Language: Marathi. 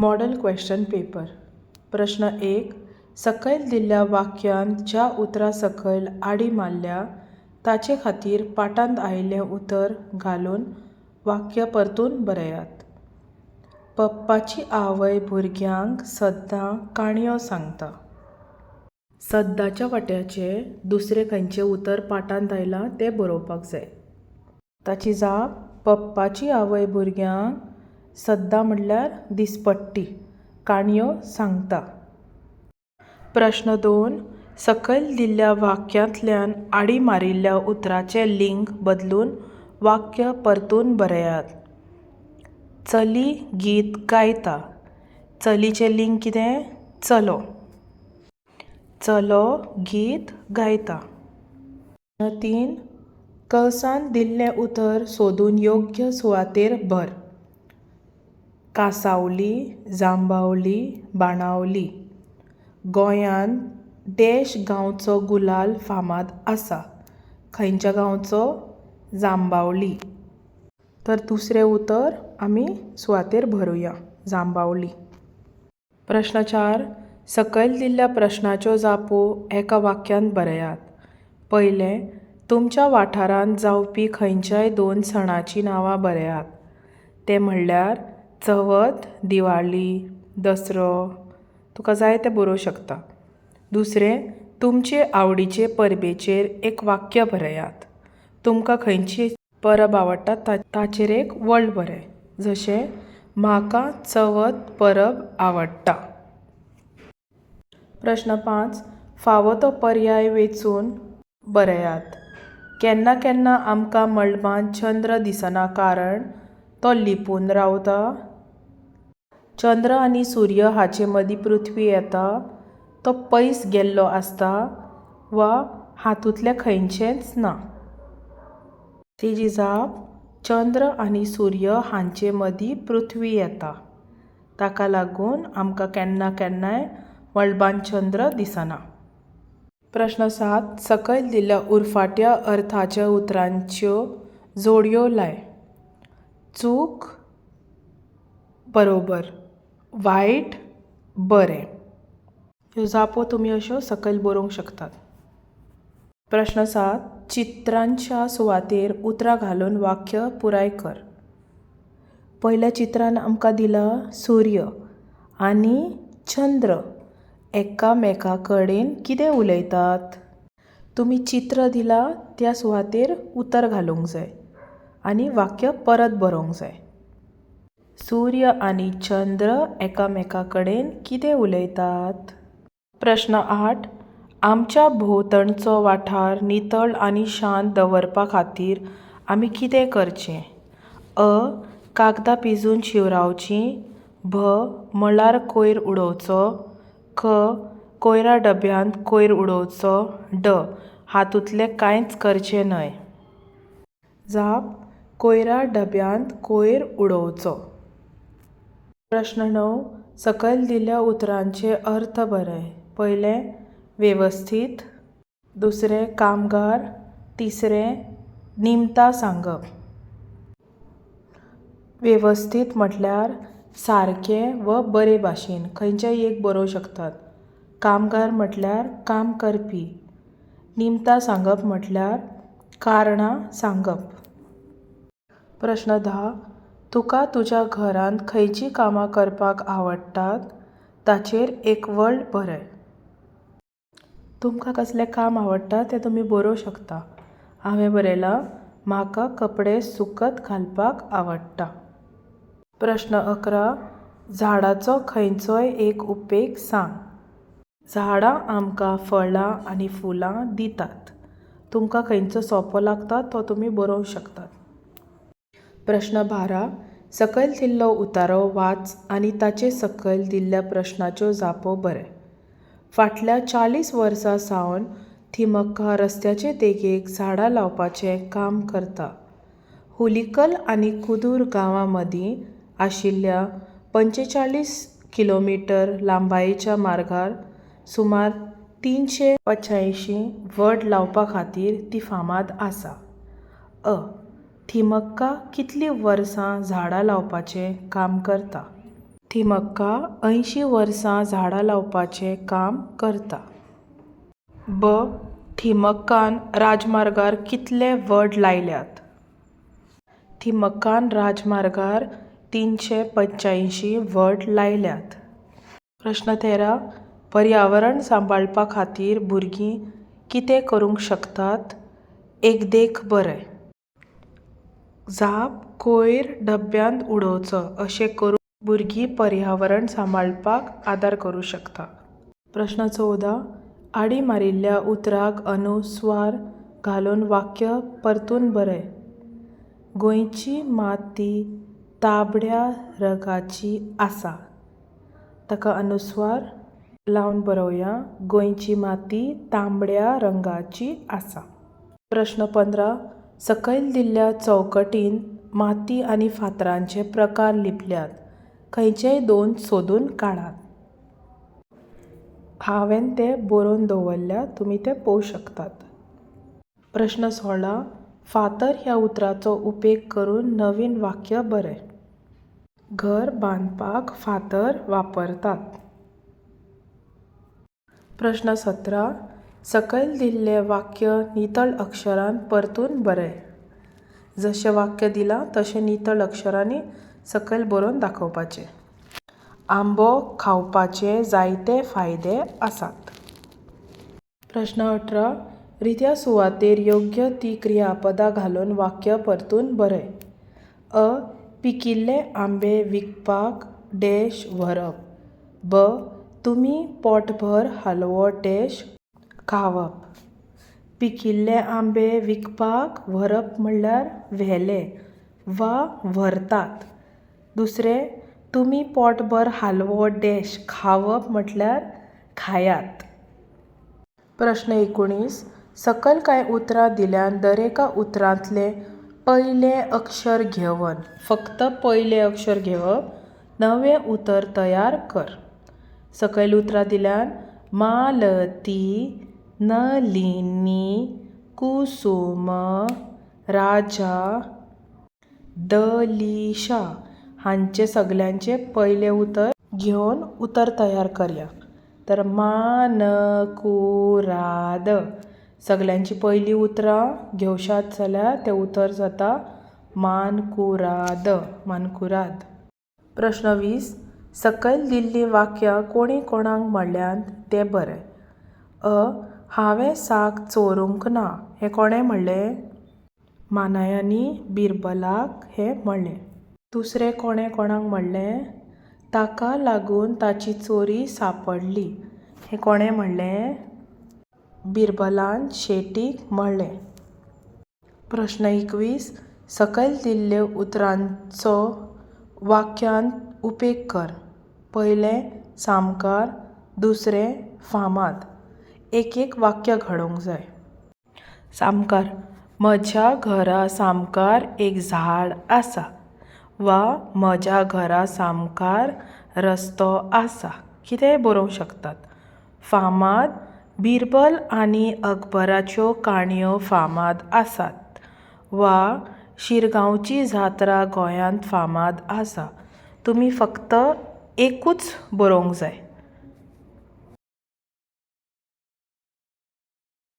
Model question paper. प्रश्न 1. सकयल दिल्ल्या वाक्यांत ज्या उतरां सकयल आडी मारल्या ताचे खातीर पाठांत आयिल्लें उतर घालून वाक्य परतून बरयात. पप्पाची आवय भुरग्यांक सद्दां काणयो सांगता. सद्दांच्या वाट्याचें दुसरें खंयचें उतर पाठांत आयलां तें बरोवपाक जाय. ताची जाप: पप्पाची आवय भुरग्यांक सद्दां म्हणल्यार दिसपट्टी काणयो सांगता. प्रश्न 2. सकयल दिल्ल्या वाक्यांतल्यान आडी मारिल्ल्या उतराचें लिंग बदलून वाक्य परतून बरयात. चली गीत गायता. चलीचें लिंग कितें? चलो. चलो गीत गायता. प्रश्न 3. कंसांत दिल्लें उतर सोदून योग्य सुवातेर भर. कांसावली, जांबावली, बाणावली. गोंयांत डॅश गांवचो गुलाल फामाद आसा. खंयच्या गांवचो? जांबावली. तर दुसरें उतर आमी सुवातेर भरुया. जांबावली. प्रश्न 4. सकयल दिल्ल्या प्रश्नाच्यो जापो एका वाक्यांत बरयात. पयलें, तुमच्या वाठारांत जावपी खंयच्याय 2 सणांचीं नांवां बरयात. ते म्हणल्यार चवथ, दिवाळी, दसरो. तुका जाय तें बरोवंक शकता. दुसरें, तुमचे आवडीचे परबेचेर एक वाक्य बरयात. तुमकां खंयची परब आवडटा ताचेर एक वळ बरय. जशें, म्हाका चवथ परब आवडटा. प्रश्न 5. फावो तो पर्याय वेंचून बरयात. केन्ना केन्ना आमकां मळबांत चंद्र दिसना कारण तो लिपून रावता. चंद्र आनी सूर्य हाचे मदीं पृथ्वी येता. तो पयस गेल्लो आसता वा हातूंतलें खंयचेंच ना. तेजी जाप: चंद्र आनी सूर्य हांचे मदीं पृथ्वी येता. ताका लागून आमकां केन्ना केन्नाय मळबांत चंद्र दिसना. प्रश्न 7. सकयल दिल्ल्या उरफाट्या अर्थाच्या उतरांच्यो जोडयो लाय. चूक बरोबर, वायट बरें. ह्यो जापो तुमी अश्यो सकयल बरोवंक शकतात. प्रश्न 7. चित्रांच्या सुवातेर उतरां घालून वाक्य पुराय कर. पयल्या चित्रांत आमकां दिला सूर्य आनी चंद्र एकामेका कडेन कितें उलयतात. तुमी चित्र दिलां त्या सुवातेर उतर घालूंक जाय आनी वाक्य परत बरोवंक जाय. सूर्य आनी चंद्र एकामेका कडेन कितें उलयतात. प्रश्न 8. आमच्या भोंवतणचो वाठार नितळ आनी शांत दवरपा खातीर आमी कितें करचें? अ. कागदां पिंजून शिवरावचीं. भ. मळार कोयर उडोवचो. क. कोयरा डब्यांत कोयर उडोवचो. ड. हातूंतलें कांयच करचें न्हय. जाप: कोयरा डब्यांत कोयर उडोवचो. प्रश्न 9. सकयल दिल्ल्या उतरांचे अर्थ बरय. पयलें, वेवस्थीत. दुसरें, कामगार. तिसरें, निमतां सांगप. वेवस्थीत म्हटल्यार सारकें व बरे भाशेन खंयचेय एक बरोवंक शकतात. कामगार म्हटल्यार काम करपी. निमतां सांगप म्हटल्यार कारणां सांगप. प्रश्न 10. तुका तुज्या घरांत खंयचीं कामां करपाक आवडटात ताचेर एक वळ बरय. तुमकां कसलें काम आवडटा तें तुमी बरोवंक शकता. हांवें बरयलां: म्हाका कपडे सुकत घालपाक आवडटा. प्रश्न 11. झाडाचो खंयचोय एक उपेग सांग. झाडां आमकां फळां आनी फुलां दितात. तुमकां खंयचो सोंपो लागता तो तुमी बरोवंक शकतात. प्रश्न 12. सकयल दिल्लो उतारो वाच आनी ताचे सकयल दिल्ल्या प्रश्नाच्यो जापो बरय. फाटल्या 40 वर्सां सावन थिमक्का रस्त्याचे देगेक झाडां लावपाचें काम करता. हुलिकल आनी कुदूर गांवां मदीं आशिल्ल्या 45 किलोमीटर लांबायेच्या मार्गार सुमार 385 व्हड लावपा खातीर ती फामाद आसा. अ. थिमक्का कितलीं वर्सां झाडां लावपाचें काम करता? थिमक्का 80 वर्सां झाडां लावपाचें काम करता. ब. थिमक्कान राजमार्गार कितले व्हड लायल्यात? थिमक्कान राजमार्गार 385 व्हड लायल्यात. प्रश्न 13. पर्यावरण सांबाळपा खातीर भुरगीं कितें करूंक शकतात? एकदेख बरें. झाप, कोयर डब्यांत उडोवचो अशें करून भुरगीं पर्यावरण सांबाळपाक आदार करूं शकता. प्रश्न 14. आडी मारिल्ल्या उतराक अनुस्वार घालून वाक्य परतून बरय. गोंयची माती तांबड्या रंगाची आसा. ताका अनुस्वार लावन बरोवया. गोंयची माती तांबड्या रंगाची आसा. प्रश्न 15. सकयल दिल्ल्या चौकटींत माती आनी फातरांचे प्रकार लिपल्यात. खंयचेय दोन सोदून काडात. हांवें ते बरोवन दवरल्यात, तुमी ते पळोवंक शकतात. प्रश्न 16. फातर ह्या उतराचो उपेग करून नवीन वाक्य बरय. घर बांदपाक फातर वापरतात. प्रश्न 17. सकयल दिल्लें वाक्य नितळ अक्षरांत परतून बरय. जशें वाक्य दिलां तशें नितळ अक्षरांनी सकयल बरोवन दाखोवपाचें. आंबो खावपाचे जायते फायदे आसात. प्रश्न 18. रित्या सुवातेर योग्य ती क्रियापदां घालून वाक्य परतून बरय. अ. पिकिल्ले आंबे विकपाक डॅश व्हरप. ब. तुमी पोटभर हालवो डॅश खावप. पिकिल्ले आंबे विकपाक व्हरप म्हणल्यार व्हेले वा व्हरतात. दुसरें. तुमी पोटभर हालवो डॅश खावप म्हटल्यार खायात. प्रश्न 19. सकयल कांय उतरां दिल्यान दरेका उतरांतलें पयलें अक्षर घेवन, फक्त पयलें अक्षर घेवप, नवें उतर तयार कर. सकयल उतरां दिल्यान मालती, नलिनी, कुसुम, राजा, दलिशा हांचे सगल्यांचे पयलें उतर घेवन उतर तयार करया. तर मानकुराद सगल्यांची पयलीं उतरां घेवशात जाल्यार तें उतर जाता मानकुराद. मानकुराद. प्रश्न 20. सकयल दिल्लीं वाक्यां कोणी कोणाक म्हणल्यात तें बरय. अ. हांवें साग चोरूंक ना हें कोणें म्हणलें? मानायांनी बिरबलाक हें म्हणलें. दुसरें कोणें कोणाक म्हणलें? ताका लागून ताची चोरी सांपडली हें कोणें म्हणलें? बिरबलान शेटीक म्हणलें. प्रश्न 21. सकयल दिल्ल्या उतरांचो वाक्यांत उपेग कर. पयलें सामकार, दुसरें फामाद. एक एक वाक्य घडोवंक जाय. सामकार. म्हज्या घरा सामकार एक झाड आसा. वा म्हज्या घरा सामकार रस्तो आसा. कितेंय बरोवंक शकतात. फामाद. बिरबल आनी अकबराच्यो काणयो फामाद आसात. वा शिरगांवची जात्रा गोंयांत फामाद आसा. तुमी फक्त एकूच बरोवंक जाय.